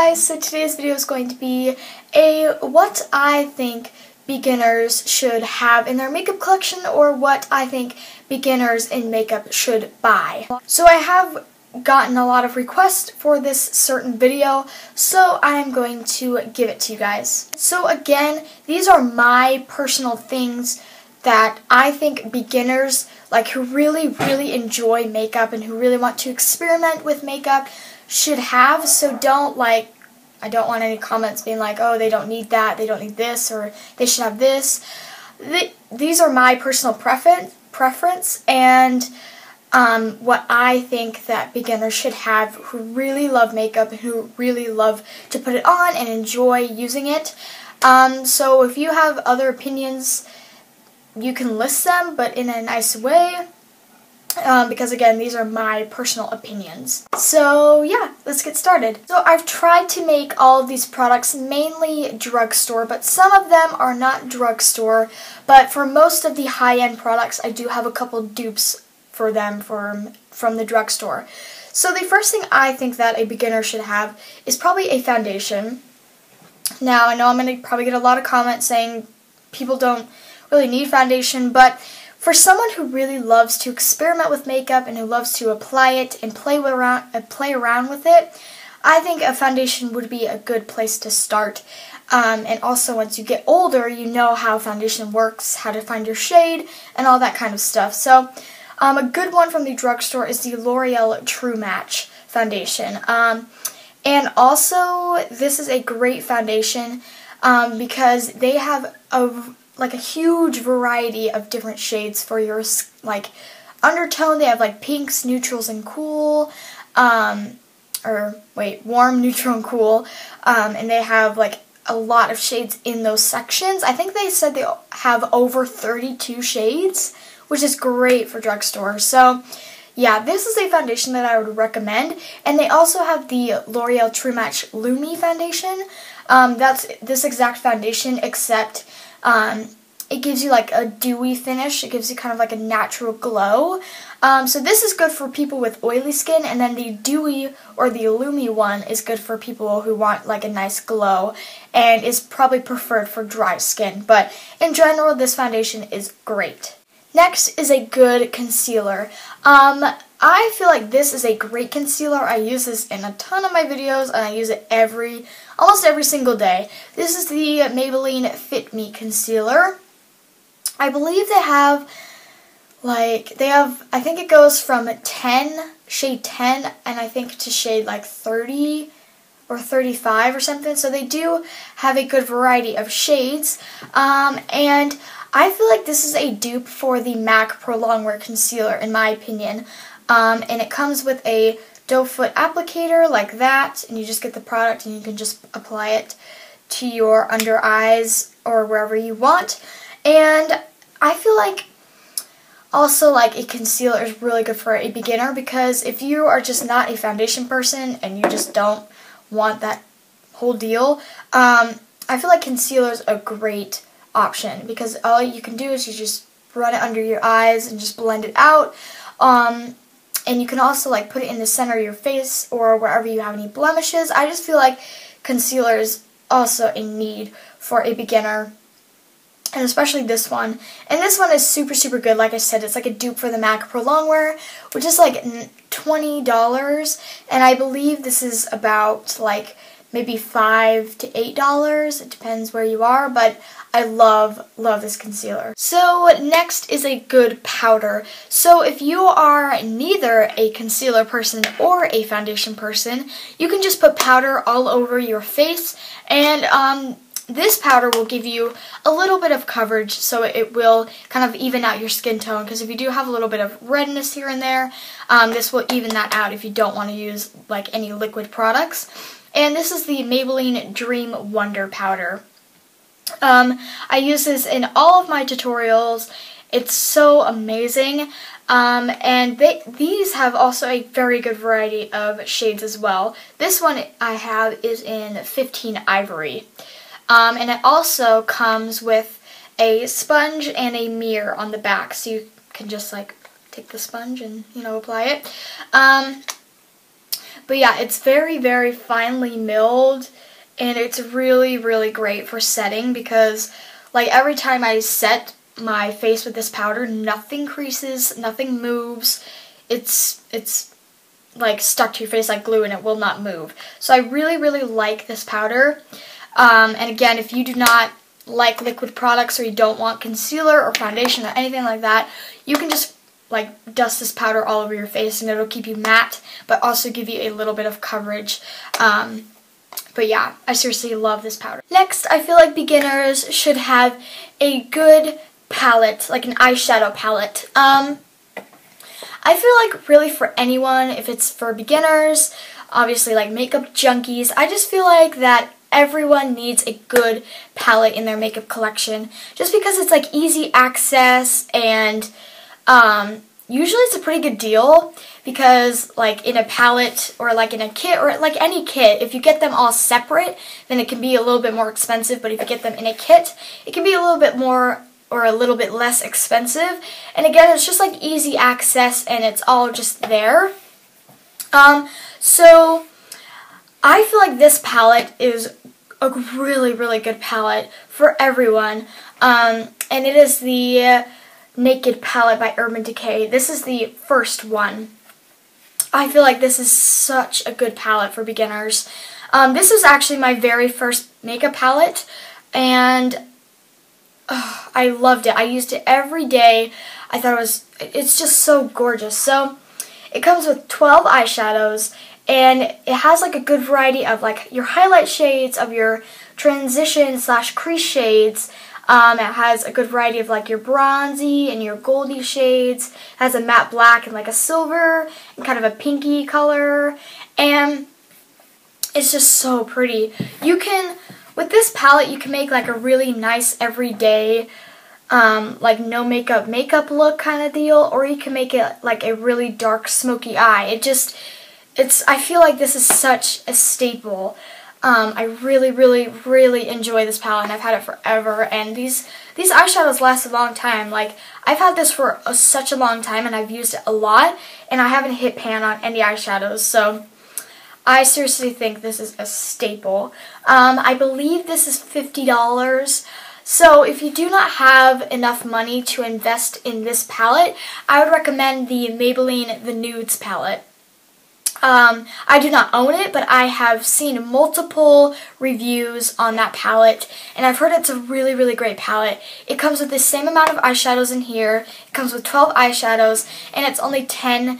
guys, so today's video is going to be what I think beginners should have in their makeup collection, or what I think beginners in makeup should buy. So I have gotten a lot of requests for this certain video, so I am going to give it to you guys. So again, these are my personal things that I think beginners, like who really enjoy makeup and who really want to experiment with makeup, should have. So I don't want any comments being like, oh, they don't need that, they don't need this, or they should have this. These are my personal preference and what I think that beginners should have who really love makeup and who really love to put it on and enjoy using it. So if you have other opinions, you can list them, but in a nice way, because again, these are my personal opinions. So yeah, let's get started. So I've tried to make all of these products mainly drugstore, but some of them are not drugstore. But for most of the high-end products, I do have a couple dupes for them from the drugstore. So the first thing I think that a beginner should have is probably a foundation. Now, I know I'm going to probably get a lot of comments saying people don't really need foundation, but for someone who really loves to experiment with makeup and who loves to apply it and play around with it, I think a foundation would be a good place to start. And also, once you get older, you know how foundation works, how to find your shade, and all that kind of stuff. So a good one from the drugstore is the Loreal True Match foundation. And also, this is a great foundation because they have a huge variety of different shades for your undertone. They have pinks, neutrals, and cool, warm, neutral, and cool, and they have a lot of shades in those sections. I think they said they have over 32 shades, which is great for drugstore. So yeah, this is a foundation that I would recommend. And they also have the L'Oreal True Match Lumi foundation. That's this exact foundation, except it gives you a dewy finish. It gives you kind of a natural glow. So this is good for people with oily skin, and then the dewy or the Lumi one is good for people who want a nice glow, and is probably preferred for dry skin. But in general, this foundation is great. Next is a good concealer. I feel like this is a great concealer. I use this in a ton of my videos, and I use it almost every single day. This is the Maybelline Fit Me Concealer. I believe they have, I think it goes from shade 10, and I think to shade 30 or 35 or something. So they do have a good variety of shades, and I feel like this is a dupe for the MAC Pro Longwear Concealer, in my opinion. And it comes with a doe foot applicator like that, and you just get the product and you can just apply it to your under eyes or wherever you want. And I feel like also a concealer is really good for a beginner, because if you are just not a foundation person and you just don't want that whole deal, I feel like concealer is a great option, because all you can do is you just run it under your eyes and just blend it out. And you can also put it in the center of your face or wherever you have any blemishes. I just feel like concealer is also a need for a beginner, and especially this one. And this one is super good. Like I said, it's a dupe for the MAC Pro Longwear, which is $20, and I believe this is about maybe $5 to $8. It depends where you are, but I love this concealer. So next is a good powder. So if you are neither a concealer person or a foundation person, you can just put powder all over your face, and this powder will give you a little bit of coverage, so it will kind of even out your skin tone, because if you do have a little bit of redness here and there, this will even that out if you don't want to use any liquid products. And this is the Maybelline Dream Wonder Powder. I use this in all of my tutorials. It's so amazing. And these have also a very good variety of shades as well. This one I have is in 15 Ivory. And it also comes with a sponge and a mirror on the back, so you can just take the sponge and apply it. But yeah, it's very, very finely milled, and it's really, really great for setting because like every time I set my face with this powder, nothing creases, nothing moves. It's like stuck to your face like glue and it will not move. So I really, really like this powder. And again, if you do not like liquid products or you don't want concealer or foundation or anything like that, you can just like dust this powder all over your face and it'll keep you matte but also give you a little bit of coverage. But yeah, I seriously love this powder. Next, I feel like beginners should have a good palette, like an eyeshadow palette. I feel like really for anyone, if it's for beginners, obviously like makeup junkies, I just feel like that everyone needs a good palette in their makeup collection just because it's like easy access and usually it's a pretty good deal because like in a palette or like in a kit or like any kit, if you get them all separate, then it can be a little bit more expensive, but if you get them in a kit, it can be a little bit more or a little bit less expensive. And again, it's just like easy access and it's all just there. So I feel like this palette is a really, really good palette for everyone. And it is the Naked palette by Urban Decay. This is the first one. I feel like this is such a good palette for beginners. This was actually my very first makeup palette, and I loved it. I used it every day. I thought it's just so gorgeous. So it comes with 12 eyeshadows, and it has like a good variety of like your highlight shades, of your transition / crease shades. It has a good variety of like your bronzy and your goldy shades. It has a matte black and like a silver and kind of a pinky color, and it's just so pretty. You can, with this palette, you can make like a really nice everyday like no makeup look kind of deal, or you can make it like a really dark smoky eye. I feel like this is such a staple. I really, really, really enjoy this palette, and I've had it forever, and these eyeshadows last a long time. Like, I've had this for such a long time, and I've used it a lot, and I haven't hit pan on any eyeshadows, so I seriously think this is a staple. I believe this is $50, so if you do not have enough money to invest in this palette, I would recommend the Maybelline The Nudes palette. I do not own it, but I have seen multiple reviews on that palette, and I've heard it's a really, really great palette. It comes with the same amount of eyeshadows in here. It comes with 12 eyeshadows, and it's only $10.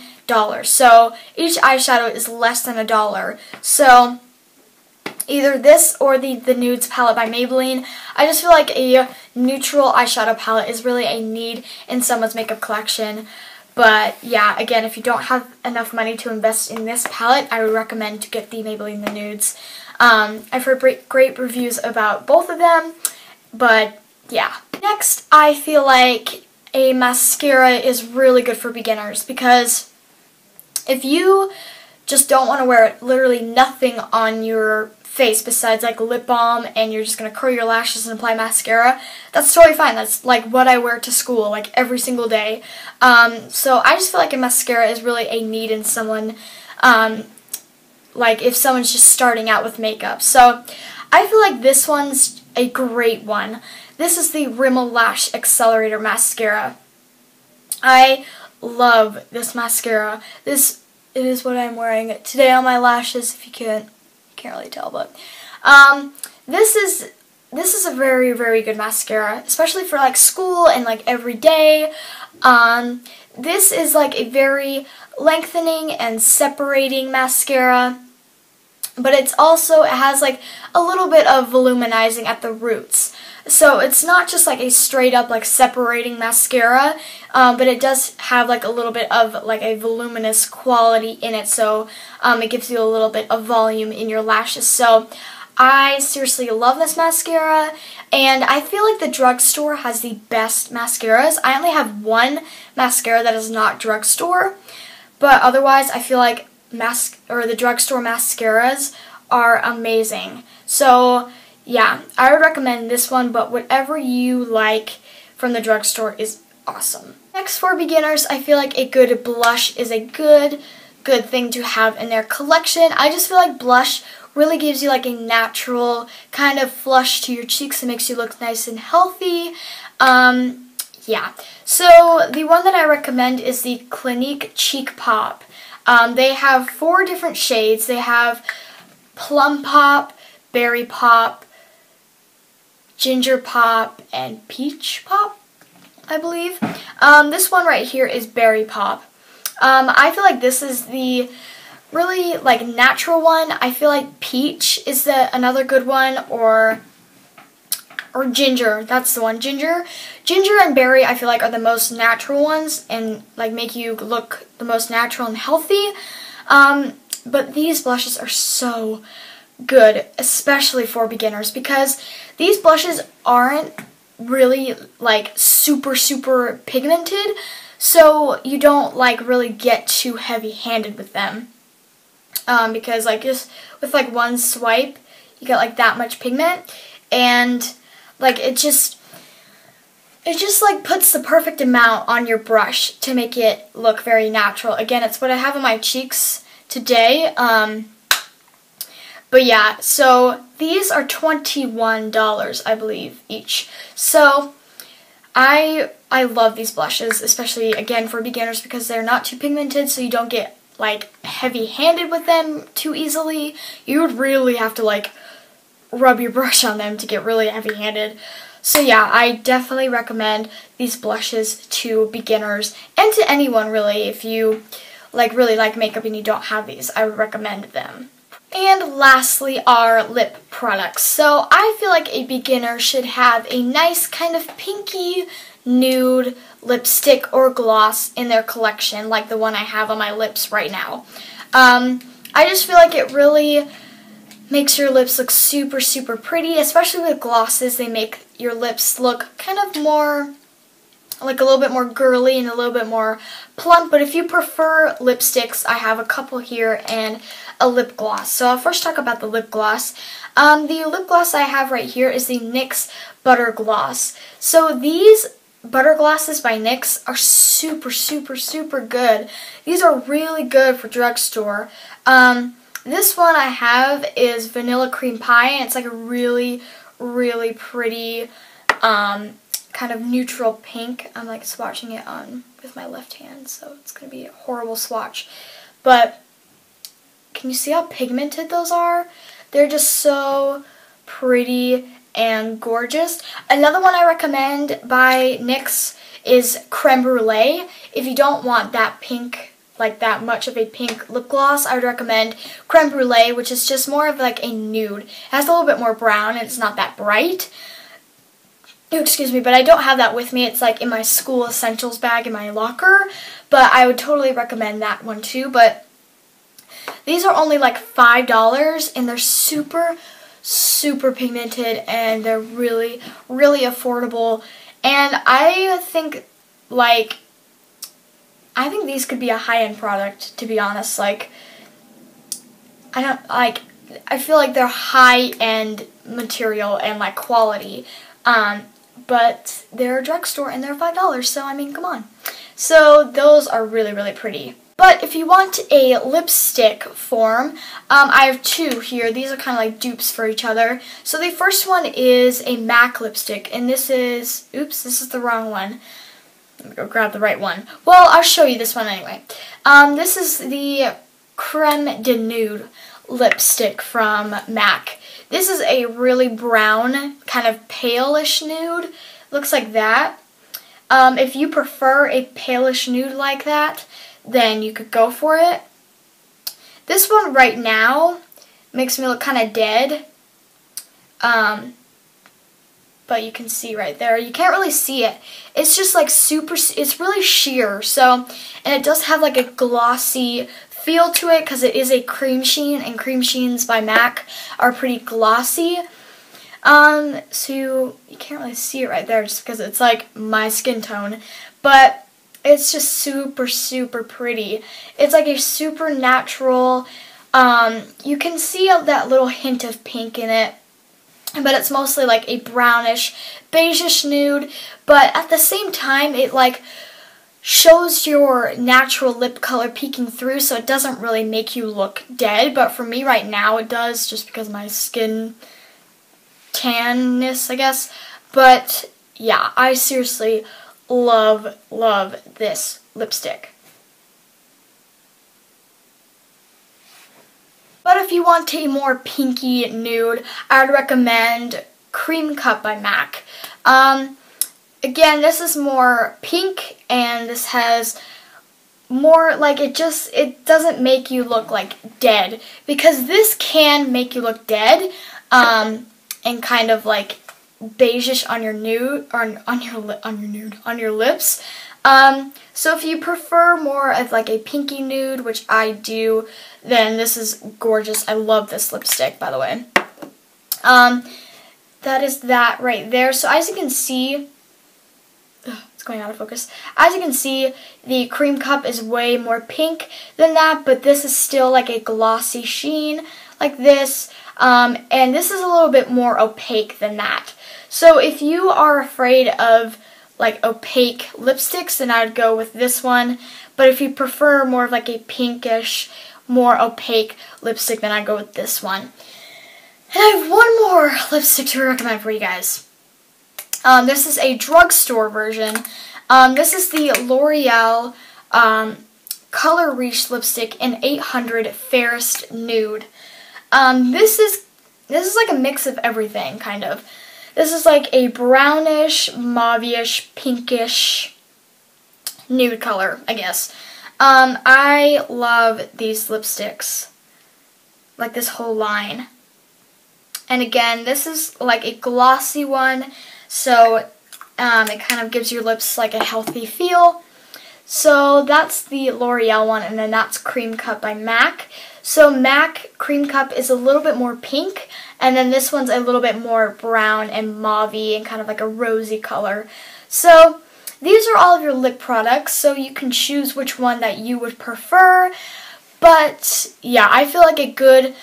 So each eyeshadow is less than $1. So either this or the Nudes palette by Maybelline. I just feel like a neutral eyeshadow palette is really a need in someone's makeup collection. But yeah, again, if you don't have enough money to invest in this palette, I would recommend to get the Maybelline The Nudes. I've heard great reviews about both of them, but yeah. Next, I feel like a mascara is really good for beginners because if you just don't want to wear literally nothing on your face besides like lip balm and you're just going to curl your lashes and apply mascara, that's totally fine. That's like what I wear to school like every single day. So I just feel like a mascara is really a need in someone, like if someone's just starting out with makeup. So I feel like this one's a great one. This is the Rimmel Lash Accelerator Mascara. I love this mascara. It is what I'm wearing today on my lashes, if you can't really tell, but this is a very, very good mascara, especially for like school and like every day. This is like a very lengthening and separating mascara, but it has like a little bit of voluminizing at the roots. So it's not just like a straight up like separating mascara, but it does have like a little bit of like a voluminous quality in it, so it gives you a little bit of volume in your lashes. So I seriously love this mascara, and I feel like the drugstore has the best mascaras. I only have one mascara that is not drugstore, but otherwise I feel like the drugstore mascaras are amazing. So yeah, I would recommend this one, but whatever you like from the drugstore is awesome. Next, for beginners, I feel like a good blush is a good good thing to have in their collection. I just feel like blush really gives you like a natural kind of flush to your cheeks and makes you look nice and healthy. Yeah. So the one that I recommend is the Clinique Cheek Pop. They have 4 different shades. They have Plum Pop, Berry Pop, Ginger Pop, and Peach Pop, I believe. This one right here is Berry Pop. I feel like this is the really like natural one. I feel like Peach is another good one, or Ginger. That's the one. Ginger and Berry I feel like are the most natural ones and like make you look the most natural and healthy. But these blushes are so good, especially for beginners, because these blushes aren't really like super pigmented, so you don't like really get too heavy-handed with them. Because like just with like one swipe you get like that much pigment, and like it just like puts the perfect amount on your brush to make it look very natural. Again, it's what I have on my cheeks today. But yeah, so these are $21, I believe, each. So I love these blushes, especially again for beginners, because they're not too pigmented, so you don't get like heavy-handed with them too easily. You would really have to like rub your brush on them to get really heavy-handed. So yeah, I definitely recommend these blushes to beginners and to anyone really. If you like really like makeup and you don't have these, I would recommend them. And lastly are lip products. So I feel like a beginner should have a nice kind of pinky nude lipstick or gloss in their collection, like the one I have on my lips right now. I just feel like it really makes your lips look super pretty, especially with glosses. They make your lips look kind of more, like a little bit more girly and a little bit more plump. But if you prefer lipsticks, I have a couple here and a lip gloss. So I'll first talk about the lip gloss. The lip gloss I have right here is the NYX Butter Gloss. So these butter glosses by NYX are super good. These are really good for drugstore. This one I have is Vanilla Cream Pie, and it's like a really pretty kind of neutral pink. I'm like swatching it on with my left hand, so it's going to be a horrible swatch. But can you see how pigmented those are? They're just so pretty and gorgeous. Another one I recommend by NYX is Creme Brulee. If you don't want that pink, like that much of a pink lip gloss, I would recommend Creme Brulee, which is just more of like a nude. It has a little bit more brown and it's not that bright. Oh, excuse me, but I don't have that with me. It's like in my school essentials bag in my locker, but I would totally recommend that one too. But these are only like $5 and they're super pigmented and they're really affordable. And I think these could be a high-end product, to be honest. Like I feel like they're high-end material and like quality. But they're a drugstore and they're $5, so I mean, come on. So those are really pretty. But if you want a lipstick form, I have 2 here. These are kind of like dupes for each other. So the first one is a MAC lipstick, and this is, oops, this is the wrong one. Let me go grab the right one. Well, I'll show you this one anyway. This is the Creme de Nude lipstick from MAC. This is a really brown, kind of palish nude. Looks like that. If you prefer a palish nude like that, then you could go for it. This one right now makes me look kind of dead. But you can see right there. You can't really see it. It's just like it's really sheer. So, and it does have like a glossy feel to it because it is a cream sheen, and cream sheens by MAC are pretty glossy. So you can't really see it right there just because it's like my skin tone. But it's just super pretty. It's like a super natural, you can see that little hint of pink in it, but it's mostly like a brownish, beigeish nude, but at the same time it like shows your natural lip color peeking through, so it doesn't really make you look dead, but for me right now it does, just because of my skin tanness, I guess. But yeah, I seriously love this lipstick. But if you want a more pinky nude, I would recommend Creme Cup by MAC. Again, this is more pink, and this has more, like, it doesn't make you look like dead, because this can make you look dead, and kind of like beigeish on your nude, or on your lips. So if you prefer more of like a pinky nude, which I do, then this is gorgeous. I love this lipstick, by the way. That is that right there. So as you can see, it's going out of focus. As you can see, the Creme Cup is way more pink than that, but this is still like a glossy sheen like this, and this is a little bit more opaque than that. So if you are afraid of like opaque lipsticks, then I would go with this one, but if you prefer more of like a pinkish, more opaque lipstick, then I'd go with this one. And I have one more lipstick to recommend for you guys. This is a drugstore version. This is the L'Oreal Color Reach lipstick in 800 Fairest Nude. This is like a mix of everything, kind of. This is like a brownish, mauve-ish, pinkish nude color, I guess. I love these lipsticks, like this whole line. And again, this is like a glossy one, so it kind of gives your lips like a healthy feel. So that's the L'Oreal one, and then that's Creme Cup by MAC. So MAC Creme Cup is a little bit more pink, and then this one's a little bit more brown and mauve-y and kind of like a rosy color. So these are all of your lip products, so you can choose which one that you would prefer. But yeah, I feel like a good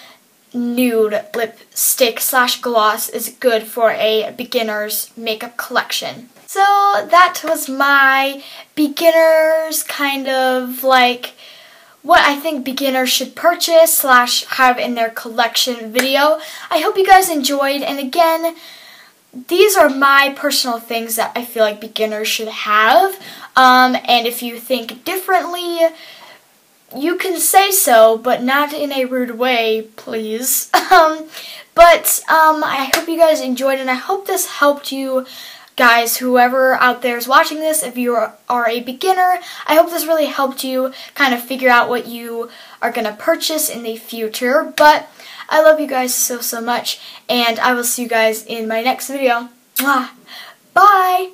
nude lipstick / gloss is good for a beginner's makeup collection. So that was my beginner's kind of like what I think beginners should purchase / have in their collection video. I hope you guys enjoyed, and again, these are my personal things that I feel like beginners should have, and if you think differently, you can say so, but not in a rude way, please. But I hope you guys enjoyed, and I hope this helped you guys, whoever out there is watching this. If you are a beginner, I hope this really helped you kind of figure out what you are going to purchase in the future. But I love you guys so much, and I will see you guys in my next video. Mwah. Bye!